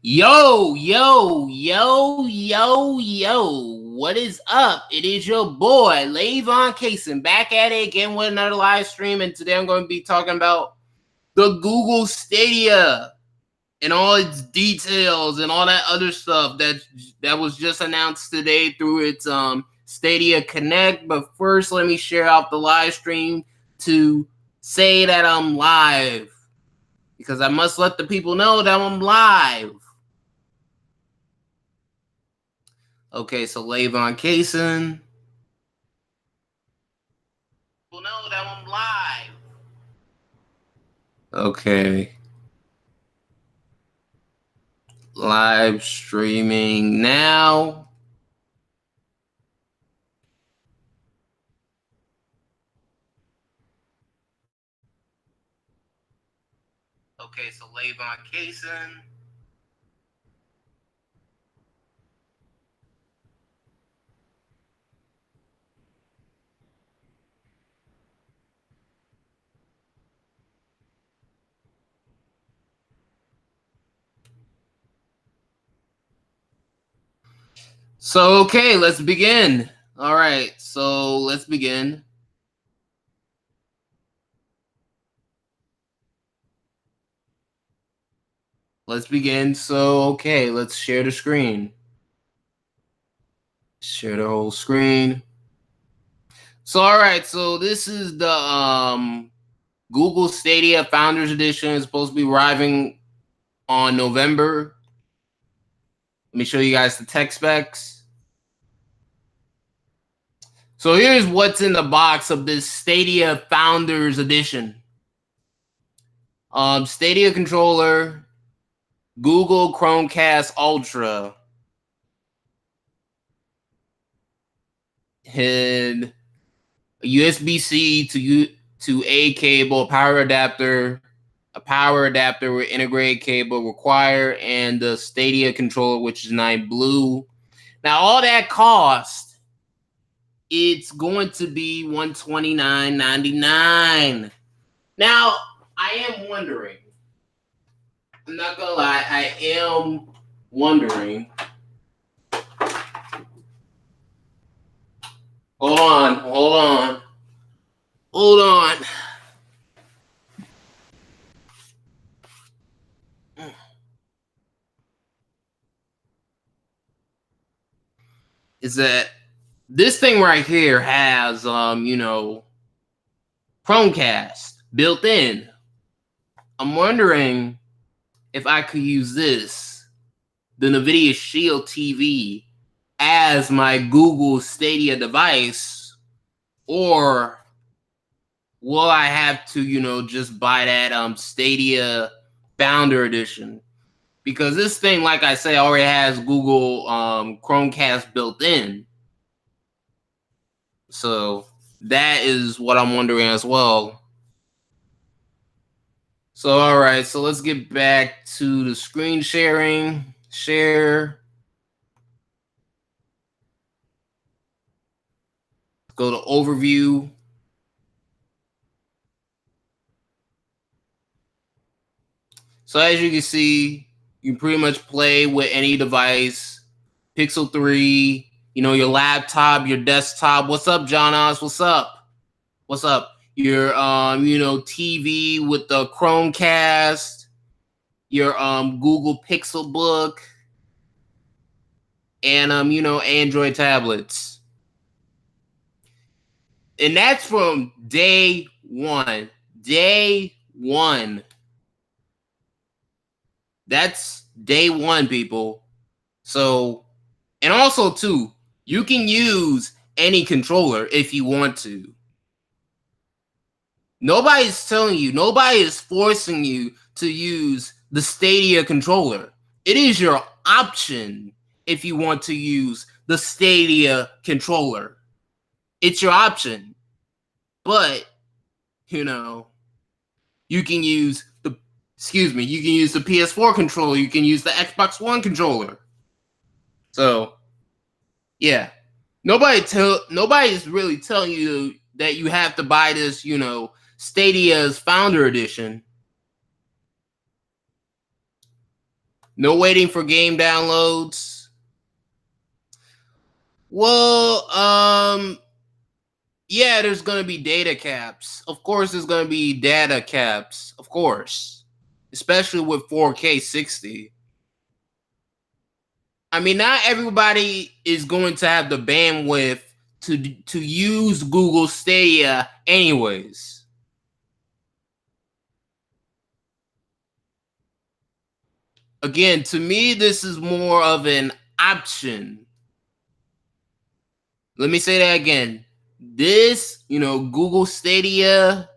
Yo, yo, yo, yo, yo. What is up? It is your boy, Lavon Cason, back at it again with another live stream. And today I'm going to be talking about the Google Stadia and all its details and all that other stuff that was just announced today through its Stadia Connect. But first, let me share out the live stream to say that I'm live, because I must let the people know that I'm live. Okay, so Lavon Cason. People know that I'm live. Okay. Live streaming now. Okay, so Lavon Cason. So, okay, let's begin. All right, so let's begin. Let's begin. So, okay, let's share the screen. Share the whole screen. So, all right, so this is the Google Stadia Founders Edition. It's supposed to be arriving on November. Let me show you guys the tech specs. So here's what's in the box of this Stadia Founders Edition. Stadia controller, Google Chromecast Ultra, and a USB-C to A cable, power adapter, a power adapter with integrated cable required, and the Stadia controller, which is nice blue. Now all that cost, it's going to be $129.99. Now I am wondering. I'm not gonna lie, I am wondering. Hold on. Is that this thing right here has Chromecast built in. I'm wondering if I could use this, the NVIDIA Shield TV, as my Google Stadia device, or will I have to, just buy that Stadia Founder Edition? Because this thing, like I say, already has Google Chromecast built in. So that is what I'm wondering as well. So, all right, so let's get back to the screen sharing. Share. Go to overview. So as you can see, you can pretty much play with any device. Pixel 3, your laptop, your desktop. What's up, John Oz? What's up? What's up? Your TV with the Chromecast, your Google Pixel Book, and Android tablets. And that's from day one. Day one. That's day one, people. So, and also too, you can use any controller if you want to. Nobody's telling you, nobody is forcing you to use the Stadia controller. It is your option if you want to use the Stadia controller. It's your option. But, you can use the PS4 controller, you can use the Xbox One controller. So, yeah. Nobody's really telling you that you have to buy this, Stadia's Founder Edition. No waiting for game downloads. Well, yeah, there's gonna be data caps. Of course, there's gonna be data caps. Of course, especially with 4K 60. I mean, not everybody is going to have the bandwidth to use Google Stadia, anyways. Again, to me, this is more of an option. Let me say that again. This, Google Stadia,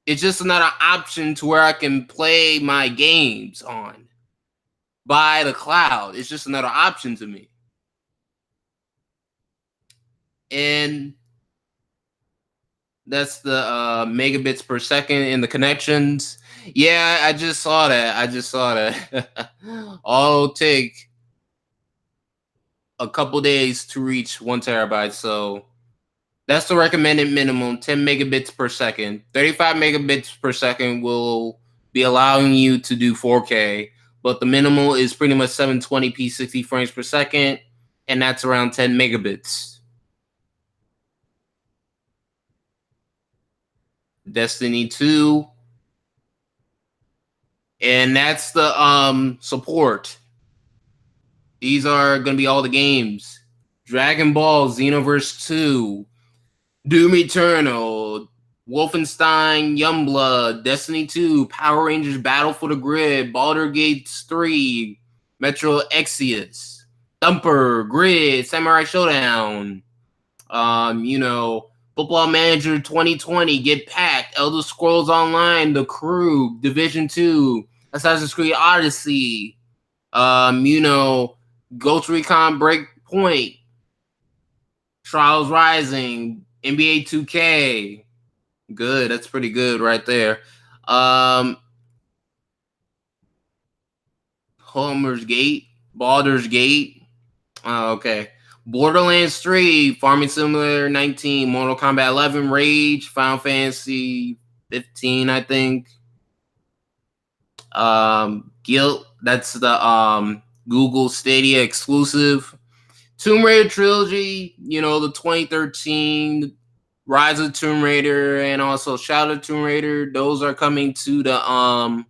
it's just another option to where I can play my games on by the cloud. It's just another option to me. And that's the megabits per second in the connections. Yeah, I just saw that. All it'll take a couple days to reach 1 terabyte. So that's the recommended minimum, 10 megabits per second. 35 megabits per second will be allowing you to do 4K, but the minimal is pretty much 720p 60 frames per second, and that's around 10 megabits. Destiny 2, and that's the support. These are going to be all the games. Dragon Ball Xenoverse 2, Doom Eternal, Wolfenstein Youngblood, Destiny 2, Power Rangers Battle for the Grid, Baldur's Gate 3, Metro Exodus, Thumper, Grid, Samurai Showdown, Football Manager 2020, Get Packed, Elder Scrolls Online, The Crew, Division 2, Assassin's Creed Odyssey, Ghost Recon Breakpoint, Trials Rising, NBA 2K. Good, that's pretty good right there. Homer's Gate, Baldur's Gate. Okay. Borderlands 3, Farming Simulator 19, Mortal Kombat 11, Rage, Final Fantasy 15, I think. Guilt, that's the Google Stadia exclusive. Tomb Raider trilogy, the 2013 Rise of Tomb Raider and also Shadow of Tomb Raider. Those are coming to the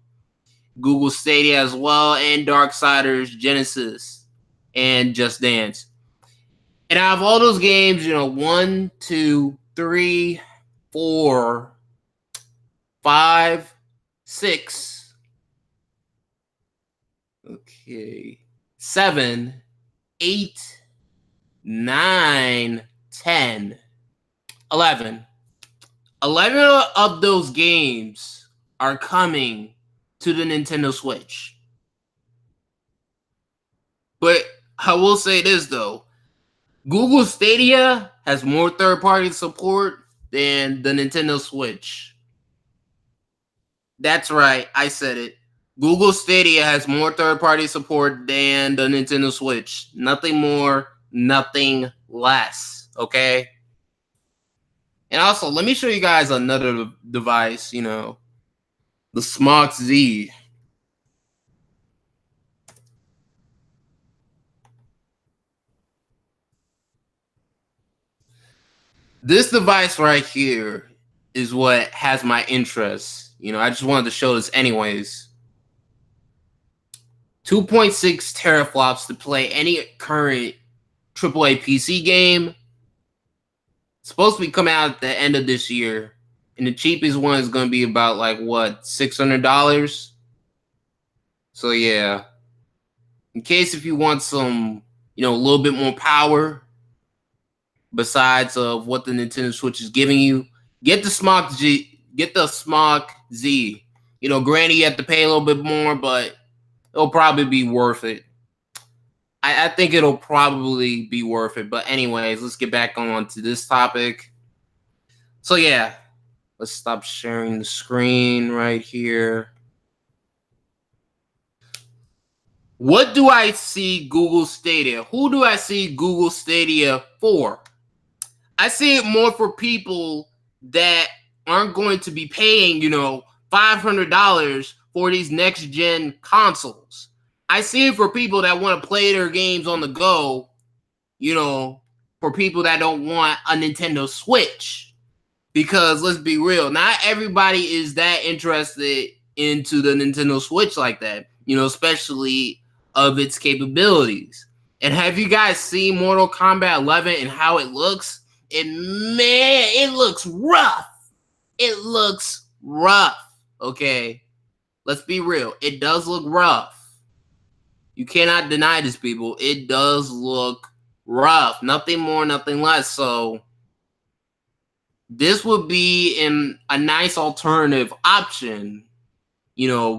Google Stadia as well, and Darksiders Genesis and Just Dance. And out of all those games, 1, 2, 3, 4, 5, 6. Okay. 7, 8, 9, 10, 11. 11 of those games are coming to the Nintendo Switch. But I will say this, though. Google Stadia has more third-party support than the Nintendo Switch. That's right, I said it. Google Stadia has more third-party support than the Nintendo Switch. Nothing more, nothing less, okay? And also, let me show you guys another device, the Smox Z. This device right here is what has my interest. I just wanted to show this anyways. 2.6 teraflops to play any current AAA PC game. It's supposed to be coming out at the end of this year. And the cheapest one is going to be about $600? So yeah. In case if you want some, a little bit more power besides of what the Nintendo Switch is giving you, get the Smox Z. Granted you have to pay a little bit more, but it'll probably be worth it. I think it'll probably be worth it. But anyways, let's get back on to this topic. So yeah, let's stop sharing the screen right here. What do I see Google Stadia? Who do I see Google Stadia for? I see it more for people that aren't going to be paying, $500 for these next gen consoles. I see it for people that want to play their games on the go, you know, for people that don't want a Nintendo Switch. Because let's be real, not everybody is that interested into the Nintendo Switch like that, especially of its capabilities. And have you guys seen Mortal Kombat 11 and how it looks? It looks rough. It looks rough. Okay, let's be real. It does look rough. You cannot deny this, people. It does look rough. Nothing more, nothing less. So this would be a nice alternative option,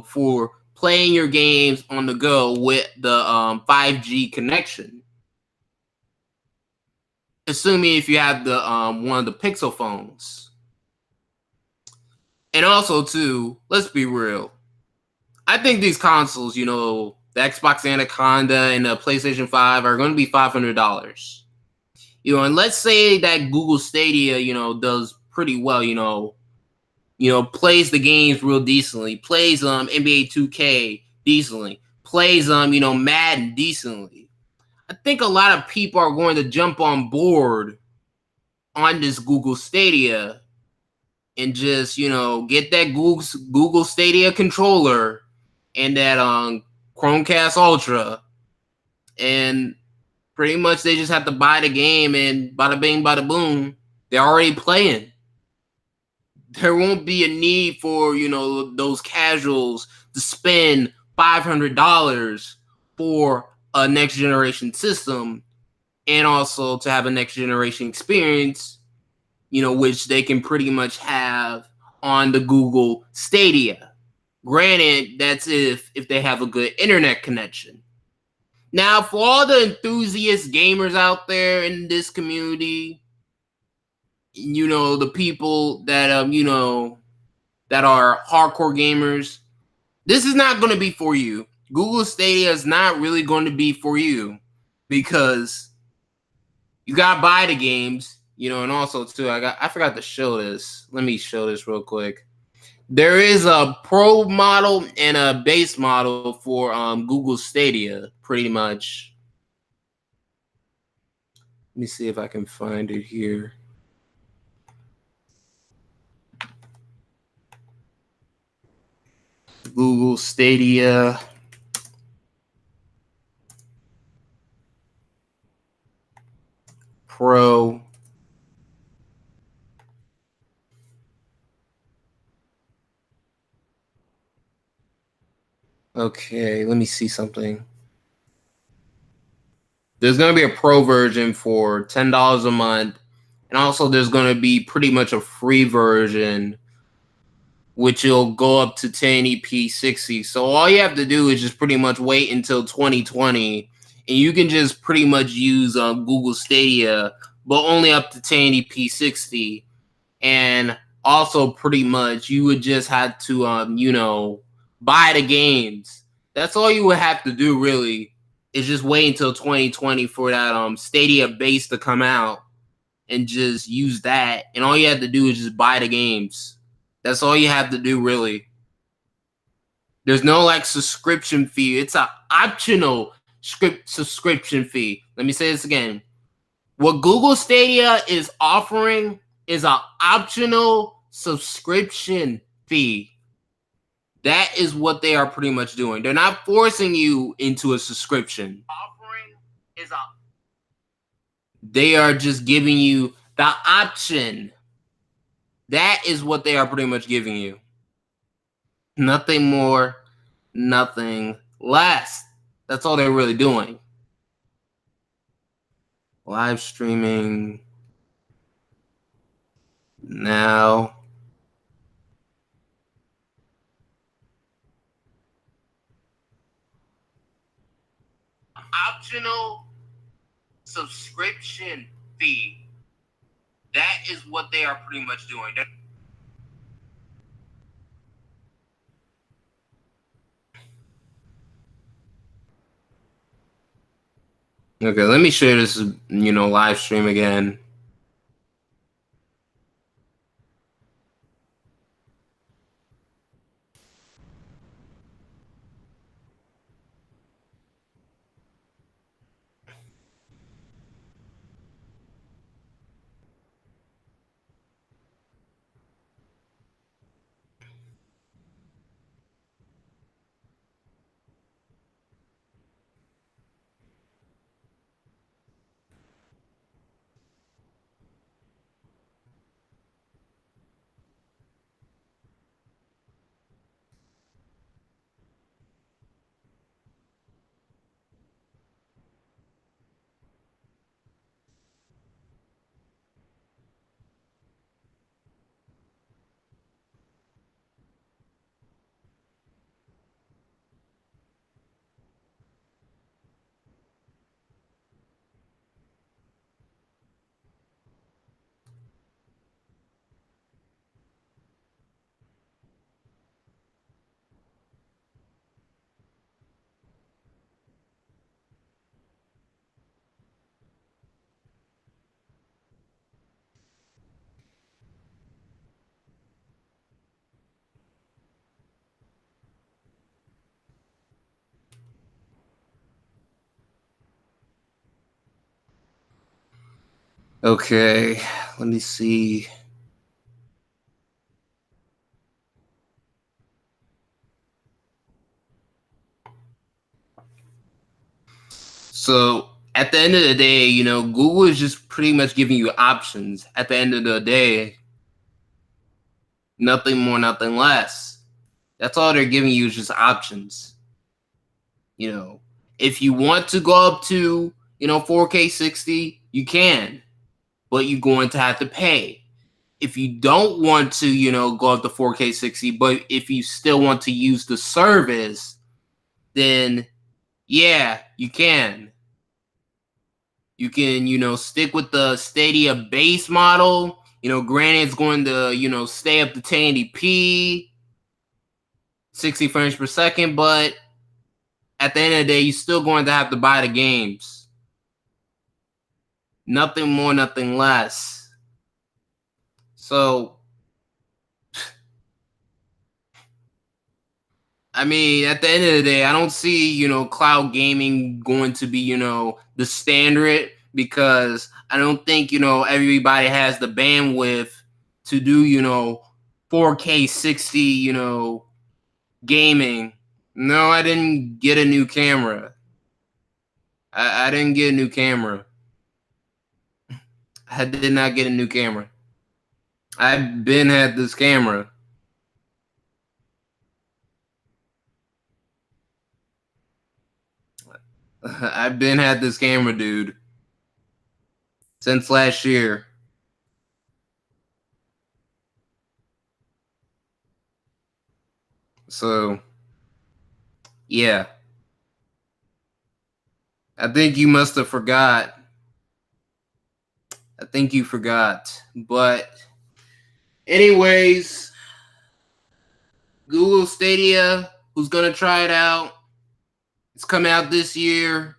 for playing your games on the go with the 5G connection. Assuming if you have the one of the Pixel phones. And also, too, let's be real. I think these consoles, the Xbox Anaconda and the PlayStation 5 are going to be $500. And let's say that Google Stadia, does pretty well, plays the games real decently, plays NBA 2K decently, plays Madden decently. I think a lot of people are going to jump on board on this Google Stadia and just, get that Google Stadia controller and that Chromecast Ultra, and pretty much they just have to buy the game and bada bing bada boom, they're already playing. There won't be a need for, those casuals to spend $500 for a next generation system, and also to have a next generation experience, which they can pretty much have on the Google Stadia. Granted, that's if they have a good internet connection. Now, for all the enthusiast gamers out there in this community, the people that that are hardcore gamers, this is not going to be for you. Google Stadia is not really going to be for you, because you got to buy the games, and also too, I forgot to show this. Let me show this real quick. There is a pro model and a base model for Google Stadia, pretty much. Let me see if I can find it here. Google Stadia Pro. Okay, let me see something. There's going to be a pro version for $10 a month. And also there's going to be pretty much a free version, which will go up to 1080p 60. So all you have to do is just pretty much wait until 2020. And you can just pretty much use Google Stadia, but only up to 1080p 60. And also pretty much you would just have to, buy the games. That's all you would have to do, really, is just wait until 2020 for that Stadia base to come out and just use that. And all you have to do is just buy the games. That's all you have to do, really. There's no like subscription fee. It's an optional subscription fee. Let me say this again. What Google Stadia is offering is an optional subscription fee. That is what they are pretty much doing. They're not forcing you into a subscription. They are just giving you the option. That is what they are pretty much giving you. Nothing more, nothing less. That's all they're really doing. Live streaming now. Optional subscription fee. That is what they are pretty much doing. Okay, let me share this, live stream again. Okay, let me see. So at the end of the day, Google is just pretty much giving you options. At the end of the day, nothing more, nothing less. That's all they're giving you is just options. You know, if you want to go up to 4K 60, you can, but you're going to have to pay. If you don't want to, go up to 4K 60, but if you still want to use the service, then yeah, you can. You can, stick with the Stadia base model. Granted, it's going to, stay up to 1080p, 60 frames per second, but at the end of the day, you're still going to have to buy the games. Nothing more, nothing less. So, I mean, at the end of the day, I don't see, cloud gaming going to be, the standard, because I don't think, everybody has the bandwidth to do, 4K 60, gaming. No, I didn't get a new camera. I didn't get a new camera. I did not get a new camera. I've been had this camera. I've been had this camera, dude, since last year. So, yeah. I think you must have forgot. I think you forgot. But, anyways, Google Stadia, who's going to try it out? It's coming out this year.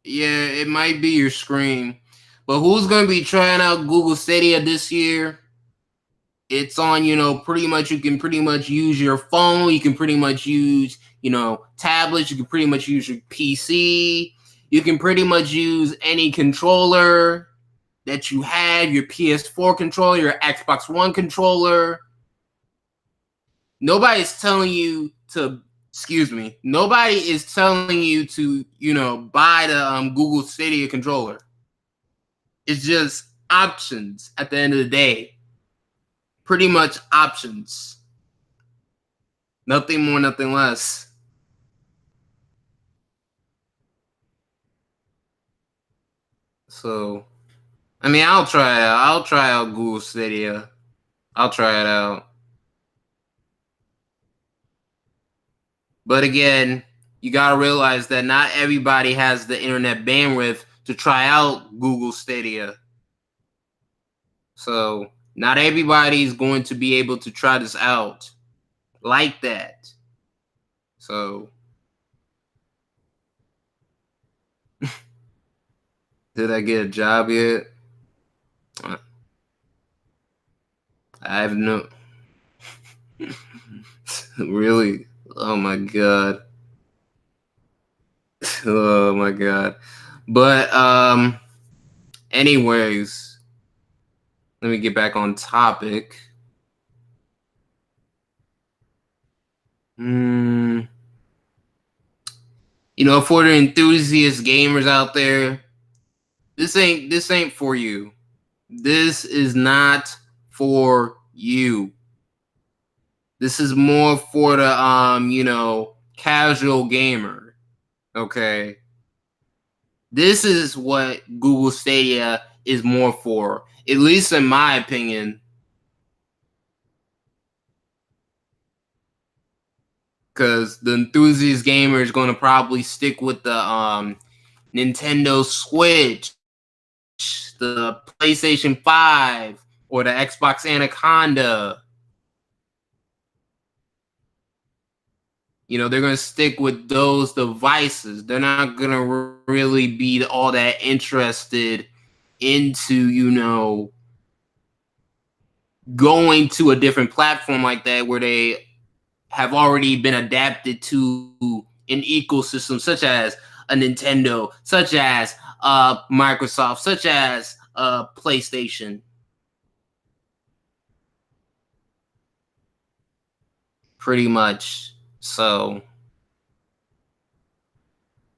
Yeah, it might be your screen. But who's going to be trying out Google Stadia this year? It's on, pretty much, you can pretty much use your phone. You can pretty much use, tablets. You can pretty much use your PC. You can pretty much use any controller that you have, your PS4 controller, your Xbox One controller. Nobody's telling you to, nobody is telling you to, buy the Google Stadia controller. It's just options at the end of the day. Pretty much options. Nothing more, nothing less. So, I mean, I'll try it out. I'll try out Google Stadia. I'll try it out. But again, you gotta realize that not everybody has the internet bandwidth to try out Google Stadia. So, not everybody's going to be able to try this out like that. So, did I get a job yet? I have no. Really? Oh my god. Oh my god. But anyways, let me get back on topic. For the enthusiast gamers out there, this ain't for you. This is not for you. This is more for the casual gamer. Okay. This is what Google Stadia is more for, at least in my opinion. Because the enthusiast gamer is going to probably stick with the Nintendo Switch, the PlayStation 5, or the Xbox Anaconda. They're going to stick with those devices. They're not going to really be all that interested into, going to a different platform like that where they have already been adapted to an ecosystem such as a Nintendo, such as Microsoft, such as PlayStation. Pretty much. So,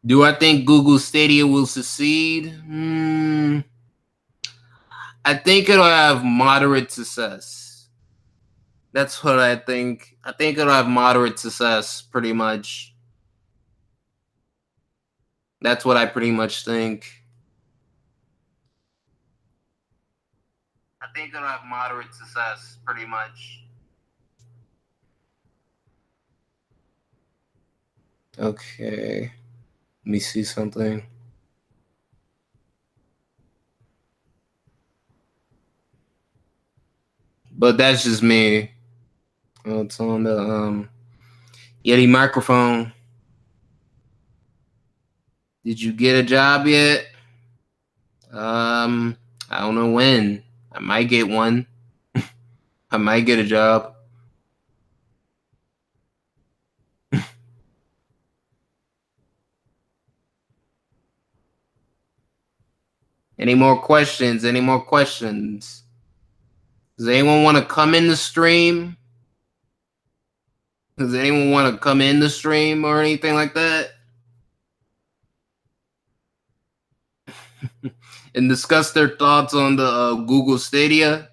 do I think Google Stadia will succeed? I think it'll have moderate success. That's what I think. I think it'll have moderate success, pretty much. That's what I pretty much think. I think it'll have moderate success, pretty much. Okay. Let me see something. But that's just me. Oh, it's on the Yeti microphone. Did you get a job yet? I don't know when. I might get one. I might get a job. Any more questions? Any more questions? Does anyone want to come in the stream? Does anyone want to come in the stream or anything like that? And discuss their thoughts on the Google Stadia?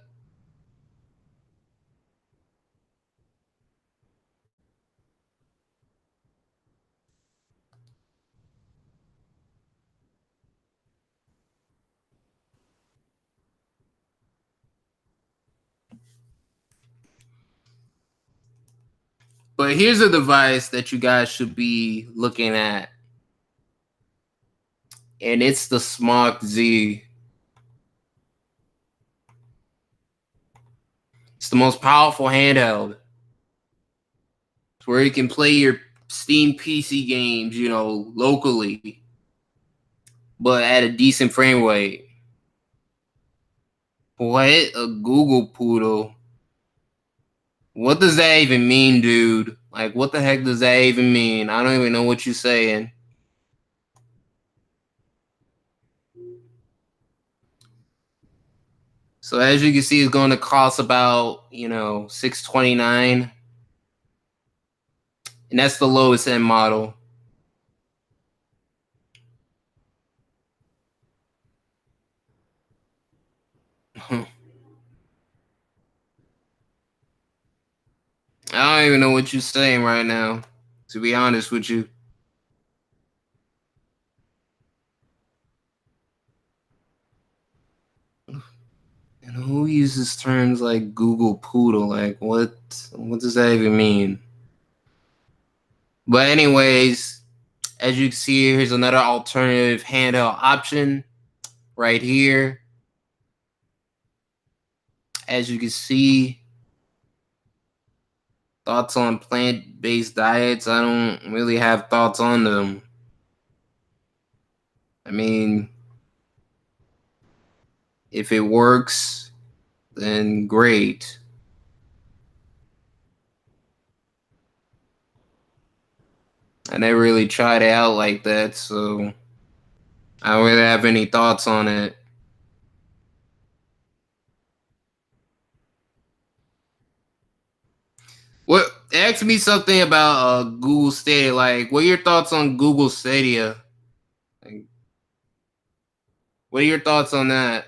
But here's a device that you guys should be looking at. And it's the Smart Z. It's the most powerful handheld. It's where you can play your Steam PC games, locally, but at a decent frame rate. What? A Google Poodle? What does that even mean, dude? Like, what the heck does that even mean? I don't even know what you're saying. So as you can see, it's going to cost about, $629. And that's the lowest end model. I don't even know what you're saying right now, to be honest with you. And who uses terms like Google Poodle? Like, what does that even mean? But anyways, as you can see, here's another alternative handheld option right here. As you can see, thoughts on plant-based diets. I don't really have thoughts on them. I mean, if it works, then great. I never really tried it out like that, so I don't really have any thoughts on it. What? Ask me something about Google Stadia. Like, what are your thoughts on Google Stadia? Like, what are your thoughts on that?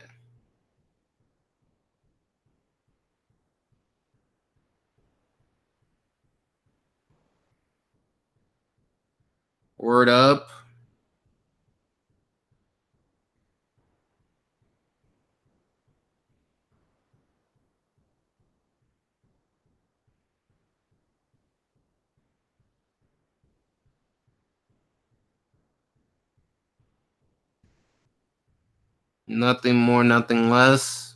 Word up. Nothing more, nothing less.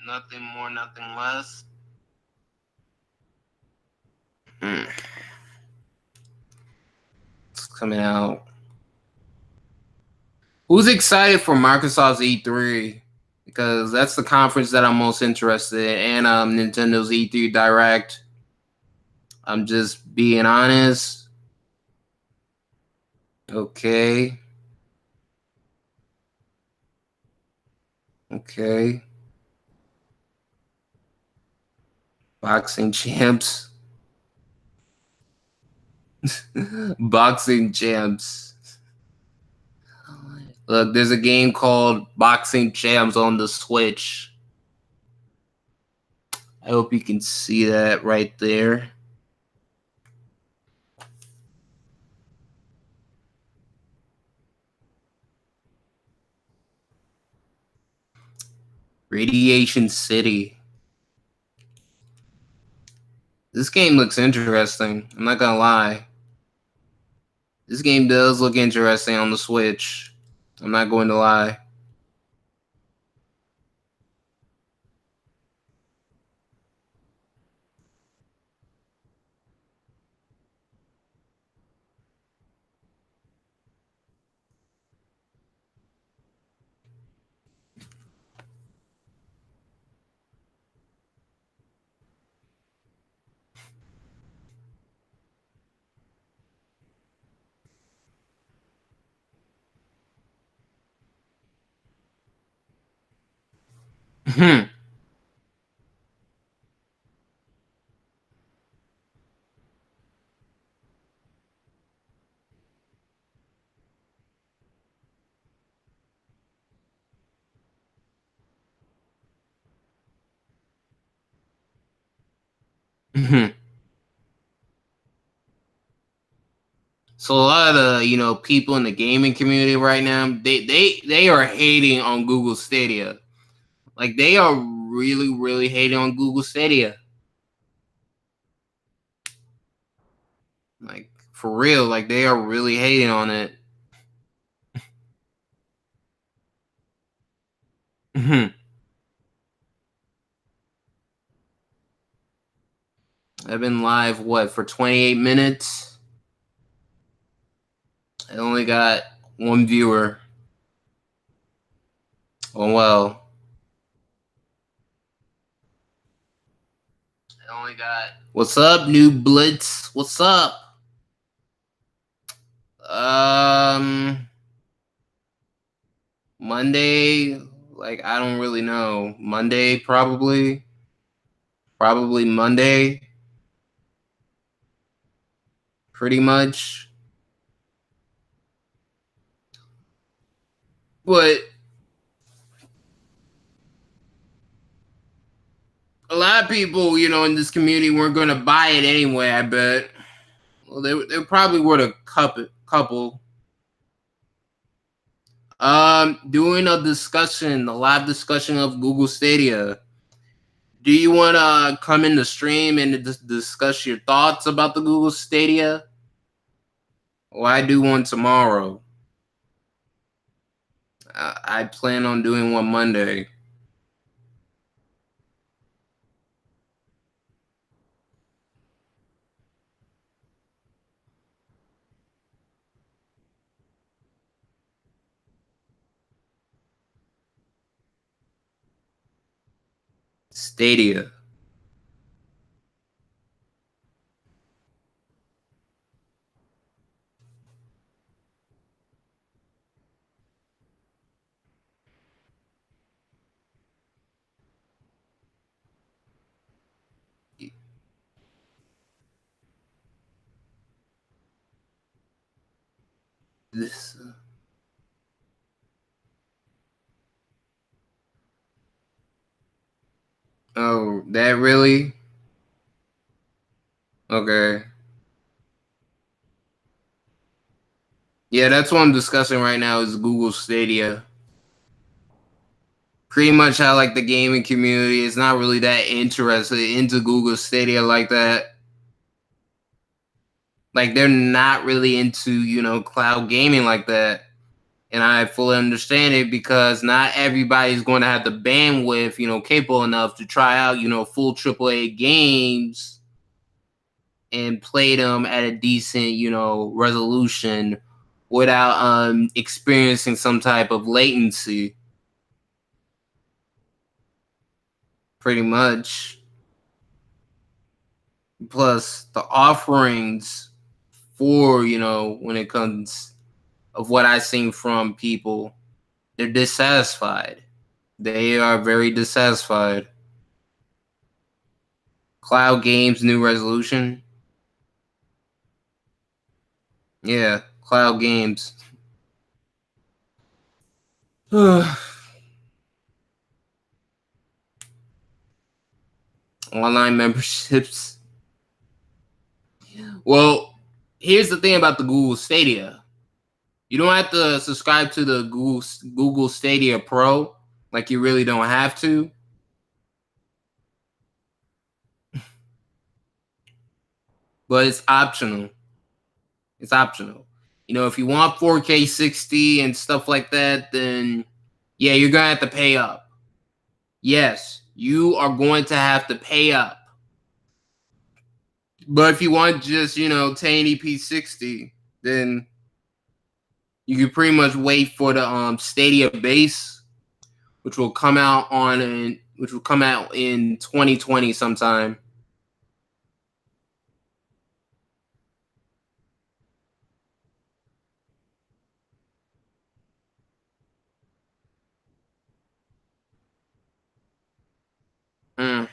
Nothing more, nothing less. It's coming out. Who's excited for Microsoft's E3? because that's the conference that I'm most interested in, and Nintendo's E3 Direct. I'm just being honest. Okay. Okay. Boxing champs. Boxing champs. Look, there's a game called Boxing Champs on the Switch. I hope you can see that right there. Radiation City. This game looks interesting. I'm not gonna lie. This game does look interesting on the Switch. I'm not going to lie. So a lot of the people in the gaming community right now, they are hating on Google Stadia. Like they are really hating on Google Stadia. Like for real, like they are really hating on it. I've been live for 28 minutes. I only got one viewer. Oh well. I only got. What's up, new Blitz? What's up? Um, Monday. Like I don't really know. Monday probably. Probably Monday. Pretty much. But a lot of people, in this community weren't going to buy it anyway. I bet. Well, they probably were a couple. Doing a live discussion of Google Stadia. Do you want to come in the stream and discuss your thoughts about the Google Stadia? Well, I do one tomorrow. I plan on doing one Monday. Stadia. This. Oh, that really? Okay. Yeah, that's what I'm discussing right now is Google Stadia. Pretty much how like the gaming community is not really that interested into Google Stadia like that. Like they're not really into, cloud gaming like that. And I fully understand it because not everybody's going to have the bandwidth, capable enough to try out, full AAA games and play them at a decent, resolution without experiencing some type of latency. pretty much. Plus the offerings for, when it comes of what I've seen from people, they're dissatisfied. They are very dissatisfied. Cloud games, new resolution. Yeah, cloud games. Online memberships. Well, here's the thing about the Google Stadia. You don't have to subscribe to the Google Stadia Pro. Like you really don't have to. But it's optional. It's optional. If you want 4K 60 and stuff like that, then yeah, you're gonna have to pay up. Yes, you are going to have to pay up. But if you want just, 1080p 60, then you can pretty much wait for the Stadia base, which will come out in 2020 sometime. Mm.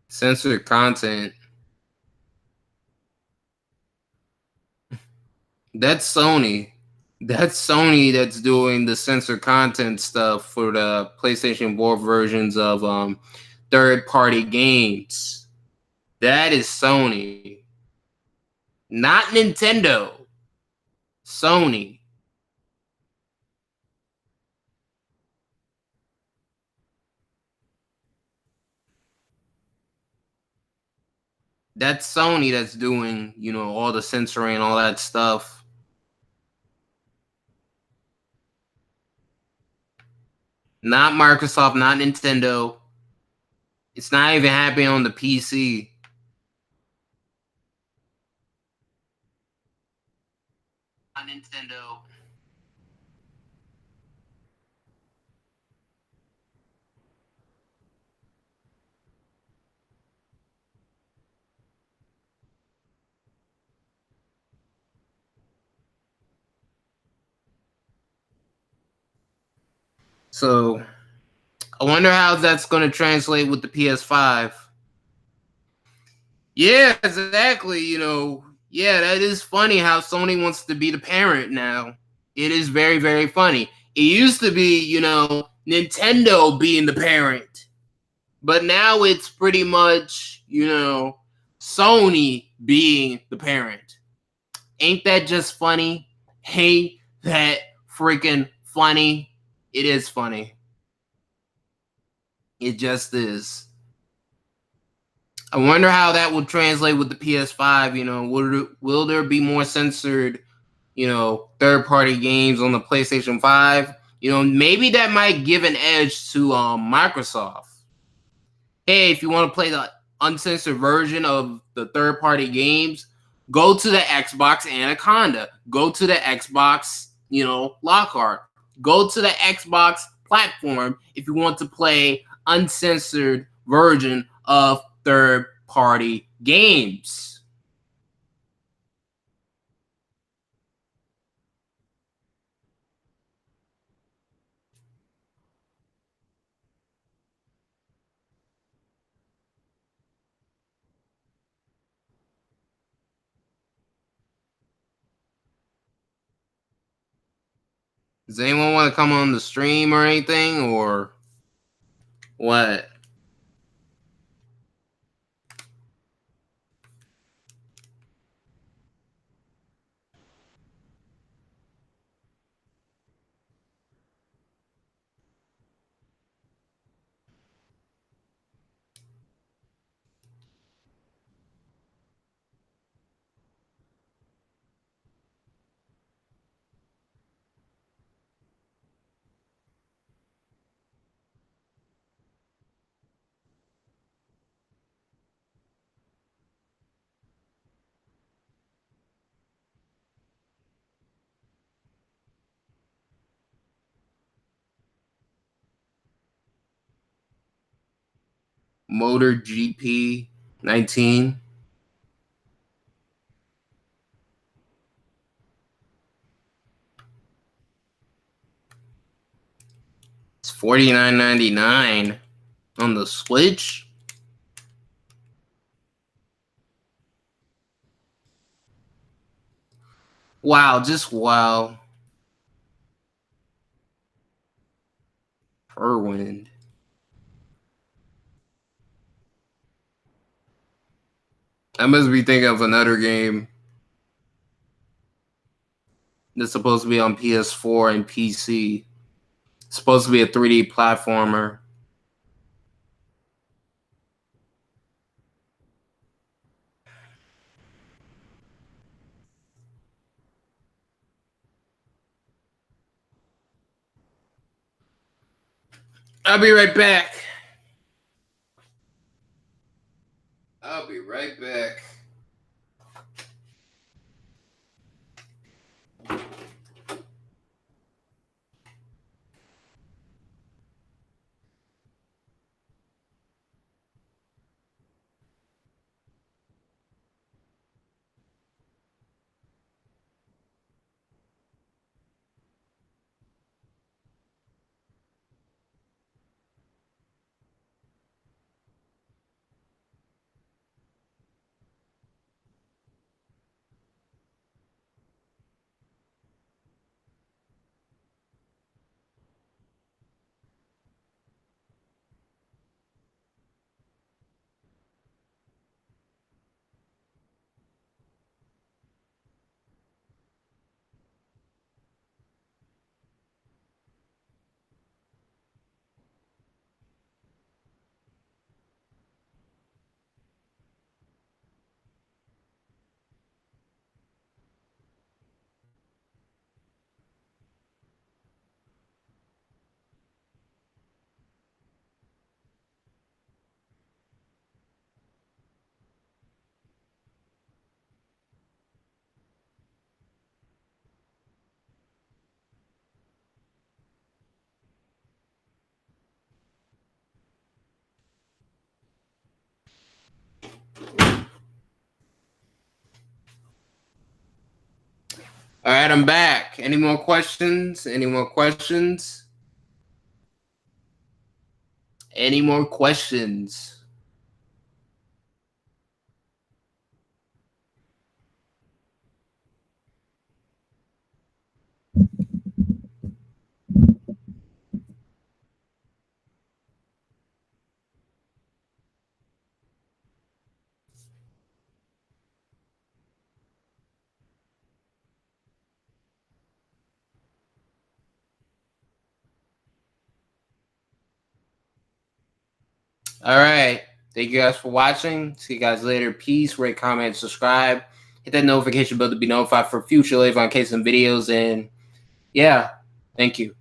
Censored content. That's Sony. That's Sony that's doing the censored content stuff for the PlayStation 4 versions of third-party games. That is Sony, not Nintendo. Sony. That's Sony that's doing, all the censoring, all that stuff. Not Microsoft, not Nintendo. It's not even happening on the PC. Not Nintendo. So I wonder how that's going to translate with the PS5. Yeah, exactly. Yeah, that is funny how Sony wants to be the parent now. It is very, very funny. It used to be, Nintendo being the parent, but now it's pretty much, Sony being the parent. Ain't that just funny? Ain't that freaking funny? It is funny. It just is. I wonder how that will translate with the PS5. Will there be more censored, third-party games on the PlayStation 5? Maybe that might give an edge to Microsoft. Hey, if you want to play the uncensored version of the third-party games, go to the Xbox Anaconda. Go to the Xbox, Lockhart. Go to the Xbox platform if you want to play uncensored version of third-party games. Does anyone want to come on the stream or anything, or what? Motor GP 19. It's $49.99 on the Switch. Wow, just wow. Whirlwind. I must be thinking of another game that's supposed to be on PS4 and PC. It's supposed to be a 3D platformer. I'll be right back. I'll be right back. All right, I'm back. Any more questions? Any more questions? Any more questions? All right. Thank you guys for watching. See you guys later. Peace. Rate, comment, subscribe. Hit that notification bell to be notified for future Live on Case and videos. And yeah, thank you.